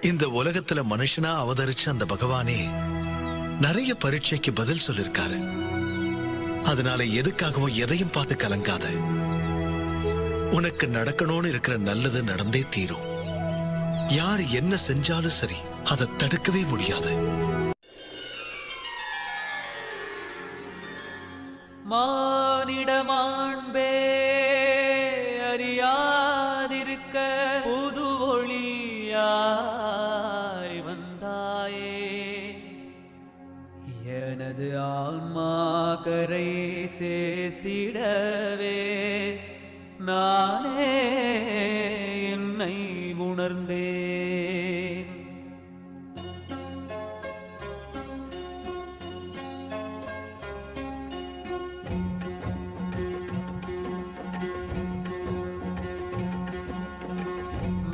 இந்த உலகத்துல மனுஷனா அவதரிச்ச அந்த பகவானே நிறைய பரீட்சைக்கு பதில் சொல்லிருக்காரு. அதனால எதுக்காகவும் எதையும் பார்த்து கலங்காத. உனக்கு நடக்கணும்னு இருக்கிற நல்லது நடந்தே தீரும். யார் என்ன செஞ்சாலும் சரி, அதை தடுக்கவே முடியாது. மானிட மாண்பே அறியாதிருக்க புது ஒளியாய் வந்தாயே. எனது ஆன்மா கரை சேர்த்திடவே நானே என்னை உணர்ந்தேன்.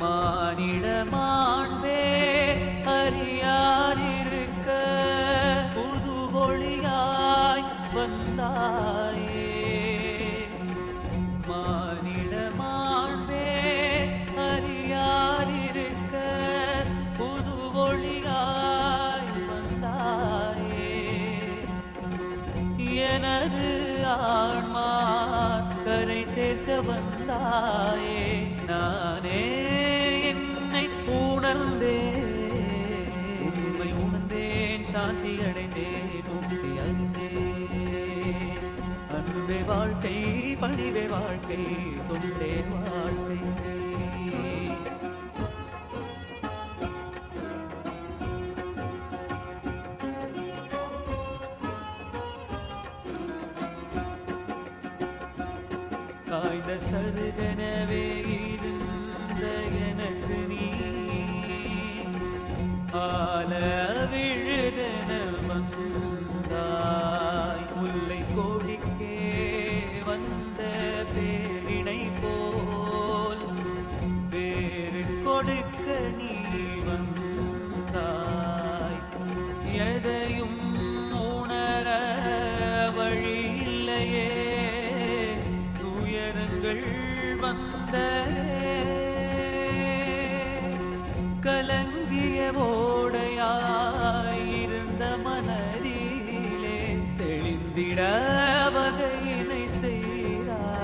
மானிட மாண்பே அறியாதிருக்க புது ஒளியாய் வந்தாயே. மானிட மாண்பே அறியாதிருக்க புது ஒளியாய் வந்தாயே. எனது ஆன்மா கரை சேர்க்க வந்தாயே. நானே என்னை உணர்ந்தேன், உண்மை உணர்ந்தேன், சாந்தி அடைந்தேன், முக்தி அறிந்தேன். அன்பே வாழ்க்கை, பணிவே வாழ்க்கை, தொண்டே வாழ்க்கை. காய்ந்த சருகனவே இருந்த எனக்கு நீ ஆல விழுதன வந்தாய். முல்லை கோடிக்கே வந்த பேரினை போல் பேரு கொடுக்க நீ வந்தாய். எதையும் உணர வழி இல்லையே, வந்த கலங்கிய ஓடையாயிருந்த மனதிலே தெளிந்திட வகையினை செய்தாய்.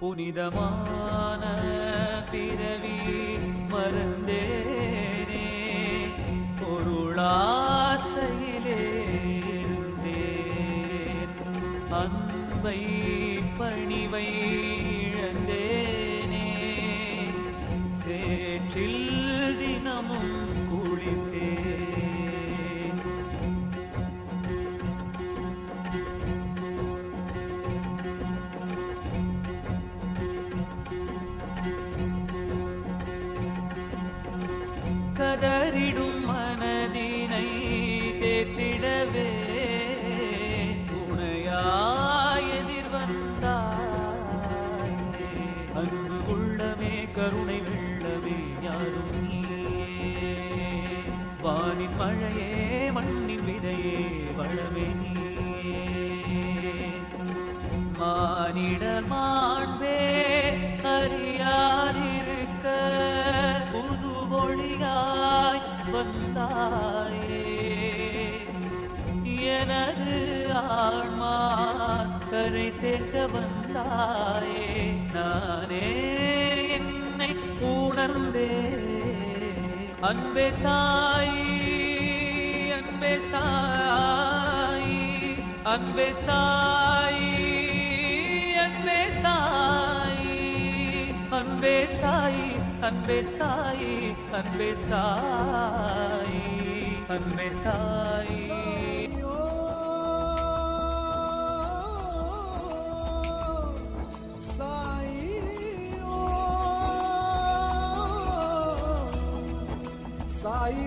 புனிதமான பிறவி மறந்தேனே, பொருளாசையிலே இருந்தேன். அன்பை பணிவை இழந்தேனே, சேற்றில் தினமும் குளித்தேன். கதறிடும் மனதினை தேற்றிடவே துணையாய் எதிர்வந்தாய். அன்பு உள்ளமே, கருணை வெள்ளமே, யாரும் நீயே. வானின் மழையே, மண்ணின் விதையே, வளமே நீயே. மானிட மாண்பே அறியாதிருக்க புது ஒளியாய் வந்தாயே. எனது ஆன்மா கரை சேர்க்க வந்தாயே. நானே என்னை உணர்ந்தேன். அன்பே சாயி, அன்பே சாயி, அன்பே சாயி, அன்பே சாயி, அன்பே சாயி, அன்பே சாயி, அன்பே சாயி, அன்பே சாயி. Sai,